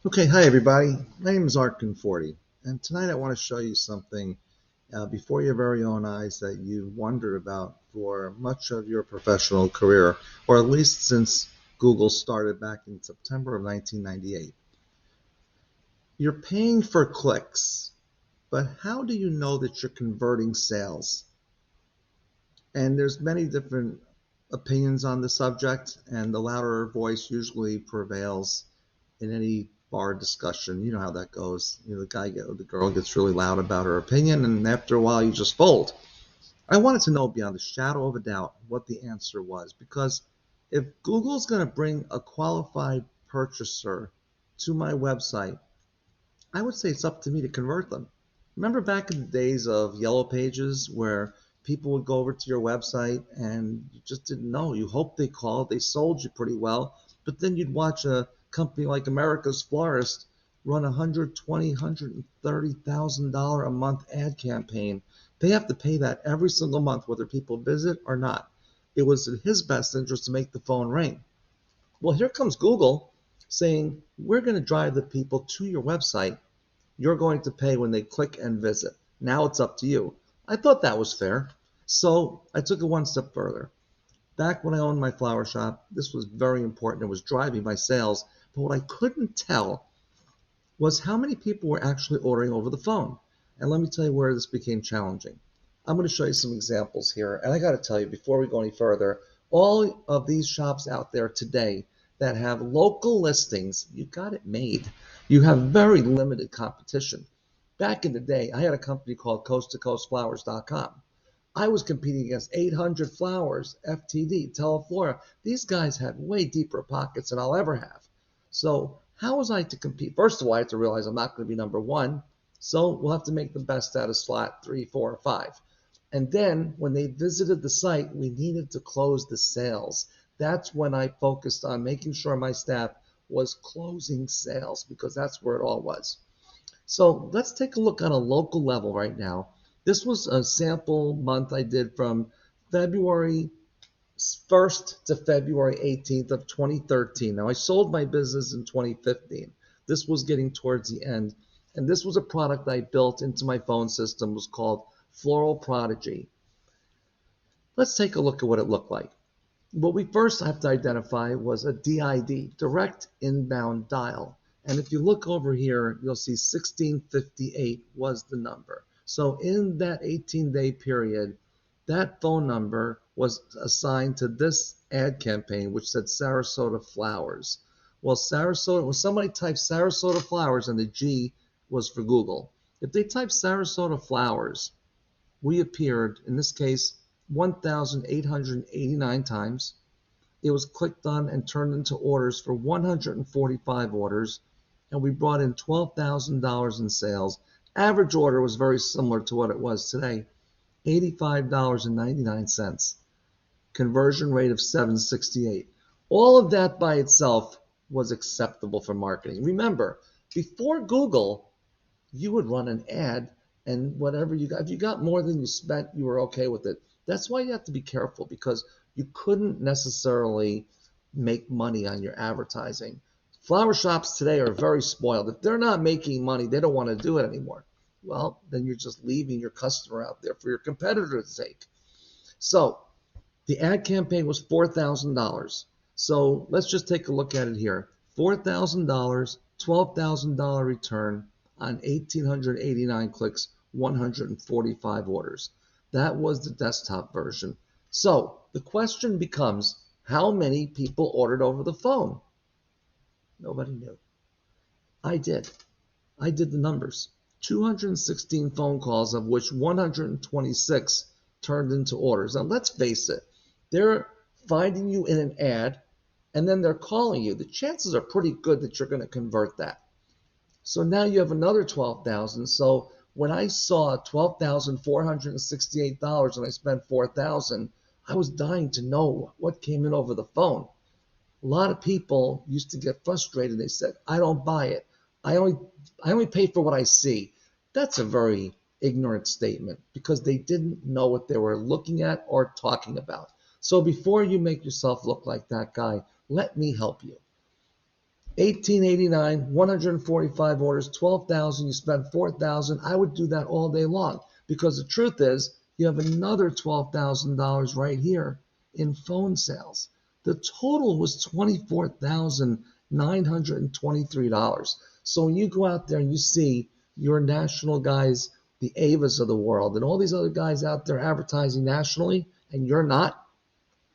Okay, hi everybody. My name is Art Conforti, and tonight I want to show you something before your very own eyes that you wondered about for much of your professional career, or at least since Google started back in September of 1998. You're paying for clicks, but how do you know that you're converting sales? And there's many different opinions on the subject, and the louder voice usually prevails in any bar discussion. You know how that goes. The girl gets really loud about her opinion, and after a while, you just fold. I wanted to know beyond a shadow of a doubt what the answer was, because if Google's going to bring a qualified purchaser to my website, I would say it's up to me to convert them. Remember back in the days of Yellow Pages where people would go over to your website and you just didn't know. You hoped they called, they sold you pretty well, but then you'd watch a company like America's Florist run a $130,000 a month ad campaign. They have to pay that every single month, whether people visit or not. It was in his best interest to make the phone ring. Well, here comes Google saying, we're going to drive the people to your website. You're going to pay when they click and visit. Now it's up to you. I thought that was fair. So I took it one step further. Back when I owned my flower shop, this was very important. It was driving my sales. But what I couldn't tell was how many people were actually ordering over the phone. And let me tell you where this became challenging. I'm going to show you some examples here. And I got to tell you, before we go any further, all of these shops out there today that have local listings, you got it made. You have very limited competition. Back in the day, I had a company called coast-to-coastflowers.com. I was competing against 800 Flowers, FTD, Teleflora. These guys had way deeper pockets than I'll ever have. So how was I to compete? First of all, I had to realize I'm not going to be number one. So we'll have to make the best out of slot 3, 4, or 5. And then when they visited the site, we needed to close the sales. That's when I focused on making sure my staff was closing sales because that's where it all was. So let's take a look on a local level right now. This was a sample month I did from February 1st to February 18th of 2013. Now I sold my business in 2015. This was getting towards the end. And this was a product I built into my phone system. It was called Floral Prodigy. Let's take a look at what it looked like. What we first have to identify was a DID, direct inbound dial. And if you look over here, you'll see 1658 was the number. So in that 18-day period, that phone number was assigned to this ad campaign, which said Sarasota Flowers. Well, Sarasota, when somebody typed Sarasota Flowers and the G was for Google, if they typed Sarasota Flowers, we appeared, in this case, 1,889 times. It was clicked on and turned into orders for 145 orders, and we brought in $12,000 in sales. Average order was very similar to what it was today, $85.99. Conversion rate of 768. All of that by itself was acceptable for marketing. Remember, before Google, you would run an ad and whatever you got, if you got more than you spent, you were okay with it. That's why you have to be careful because you couldn't necessarily make money on your advertising. Flower shops today are very spoiled. If they're not making money, they don't want to do it anymore. Well, then you're just leaving your customer out there for your competitor's sake. So the ad campaign was $4,000. So let's just take a look at it here. $4,000, $12,000 return on 1,889 clicks, 145 orders. That was the desktop version. So the question becomes, how many people ordered over the phone? Nobody knew. I did. I did the numbers. 216 phone calls, of which 126 turned into orders. Now let's face it, they're finding you in an ad and then they're calling you. The chances are pretty good that you're going to convert that. So now you have another 12,000. So when I saw $12,468 and I spent 4,000, I was dying to know what came in over the phone. A lot of people used to get frustrated. They said, I don't buy it. I only pay for what I see. That's a very ignorant statement because they didn't know what they were looking at or talking about. So before you make yourself look like that guy, let me help you. $18.89, 145 orders, 12,000. You spent 4,000. I would do that all day long because the truth is, you have another $12,000 right here in phone sales. The total was $24,923. So when you go out there and you see your national guys, the Avas of the world, and all these other guys out there advertising nationally, and you're not,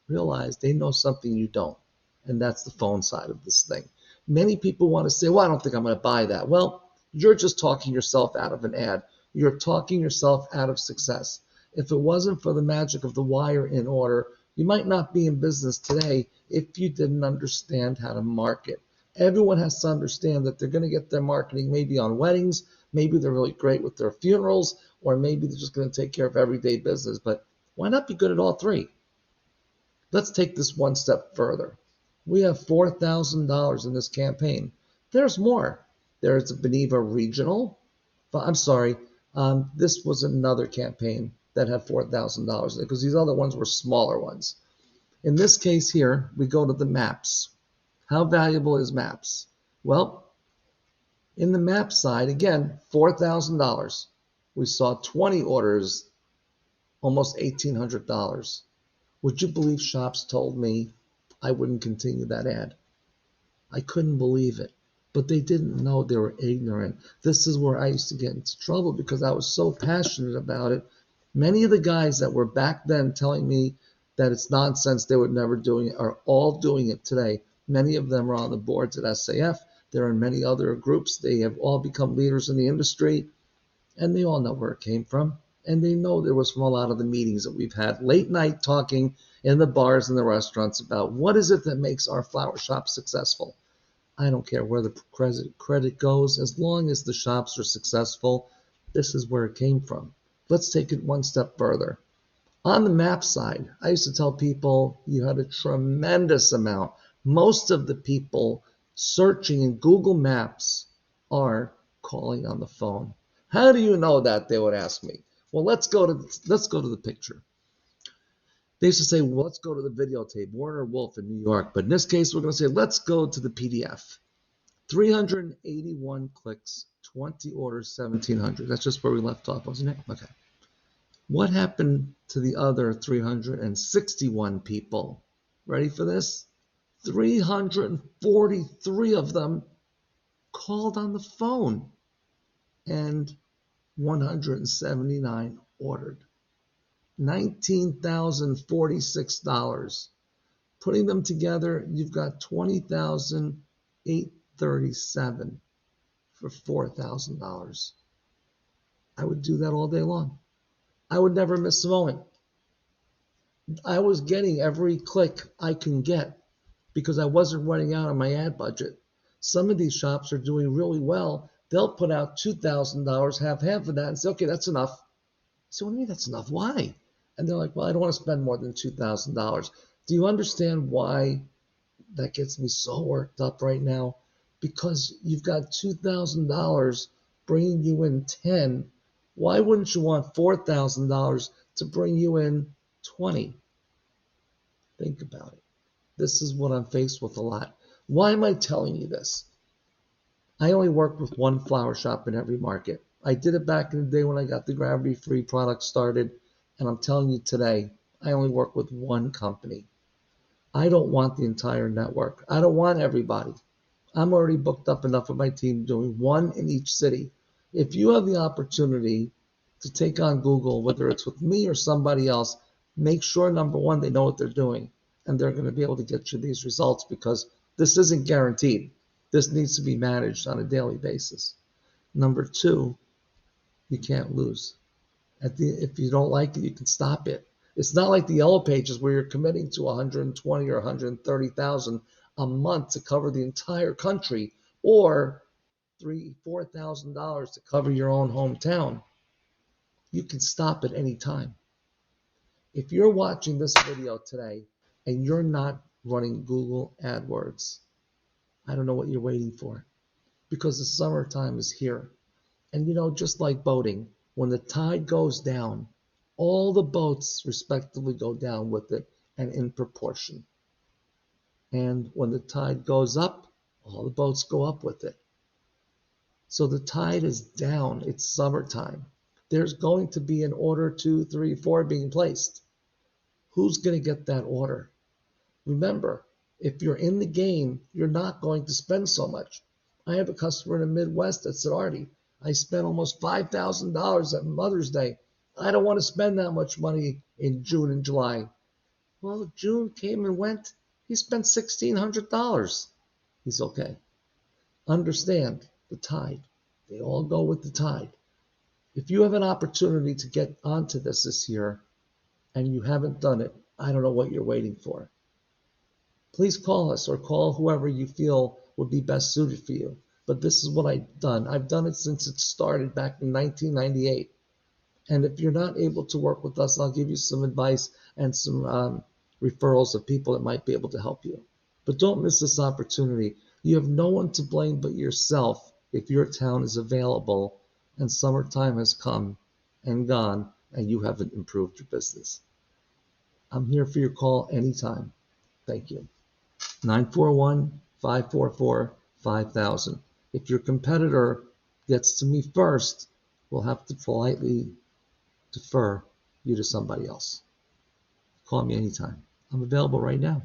realize they know something you don't. And that's the phone side of this thing. Many people want to say, well, I don't think I'm going to buy that. Well, you're just talking yourself out of an ad. You're talking yourself out of success. If it wasn't for the magic of the wire in order, you might not be in business today if you didn't understand how to market. Everyone has to understand that they're going to get their marketing maybe on weddings, maybe they're really great with their funerals, or maybe they're just going to take care of everyday business. But why not be good at all three? Let's take this one step further. We have $4,000 in this campaign. There's more. There's a Beneva Regional. I'm sorry, this was another campaign that had $4,000 in it because these other ones were smaller ones. In this case here, we go to the maps. How valuable is maps? Well, in the map side, again, $4,000. We saw 20 orders, almost $1,800. Would you believe shops told me I wouldn't continue that ad? I couldn't believe it. But they didn't know, they were ignorant. This is where I used to get into trouble because I was so passionate about it. Many of the guys that were back then telling me that it's nonsense, they were never doing it, are all doing it today. Many of them are on the boards at SAF. They're in many other groups. They have all become leaders in the industry, and they all know where it came from. And they know there was from a lot of the meetings that we've had late night talking in the bars and the restaurants about what is it that makes our flower shop successful. I don't care where the credit goes, as long as the shops are successful. This is where it came from. Let's take it one step further. On the map side, I used to tell people you had a tremendous amount. Most of the people searching in Google Maps are calling on the phone. How do you know that? They would ask me. Well, let's go to the picture. They used to say, well, let's go to the videotape, Warner Wolf in New York. But in this case, we're going to say, let's go to the PDF. 381 clicks, 20 orders, 1,700. That's just where we left off, wasn't it? Okay. What happened to the other 361 people? Ready for this? 343 of them called on the phone, and 179 ordered. $19,046. Putting them together, you've got $20,837 for $4,000. I would do that all day long. I would never miss a moment. I was getting every click I can get because I wasn't running out on my ad budget. Some of these shops are doing really well. They'll put out $2,000, have half of that, and say, okay, that's enough. I say, what do you mean that's enough? Why? And they're like, well, I don't want to spend more than $2,000. Do you understand why that gets me so worked up right now? Because you've got $2,000 bringing you in 10. Why wouldn't you want $4,000 to bring you in 20? Think about it. This is what I'm faced with a lot. Why am I telling you this? I only work with one flower shop in every market. I did it back in the day when I got the gravity-free product started, and I'm telling you today, I only work with one company. I don't want the entire network. I don't want everybody. I'm already booked up enough with my team doing one in each city. If you have the opportunity to take on Google, whether it's with me or somebody else, make sure, number one, they know what they're doing, and they're going to be able to get you these results because this isn't guaranteed. This needs to be managed on a daily basis. Number two, you can't lose. If you don't like it, you can stop it. It's not like the Yellow Pages where you're committing to 120 or 130,000 a month to cover the entire country, or $4,000 to cover your own hometown. You can stop at any time. If you're watching this video today and you're not running Google AdWords, I don't know what you're waiting for, because the summertime is here. And just like boating, when the tide goes down, all the boats respectively go down with it and in proportion. And when the tide goes up, all the boats go up with it. So the tide is down. It's summertime. There's going to be an order 2, 3, 4 being placed. Who's going to get that order? Remember, if you're in the game, you're not going to spend so much. I have a customer in the Midwest that said, Artie, I spent almost $5,000 at Mother's Day. I don't want to spend that much money in June and July. Well, June came and went. He spent $1,600. He's okay. Understand the tide. They all go with the tide. If you have an opportunity to get onto this year and you haven't done it, I don't know what you're waiting for. Please call us or call whoever you feel would be best suited for you. But this is what I've done. I've done it since it started back in 1998. And if you're not able to work with us, I'll give you some advice and some referrals of people that might be able to help you. But don't miss this opportunity. You have no one to blame but yourself if your town is available and summertime has come and gone and you haven't improved your business. I'm here for your call anytime. Thank you. 941-544-5000. If your competitor gets to me first, we'll have to politely defer you to somebody else. Call me anytime. I'm available right now.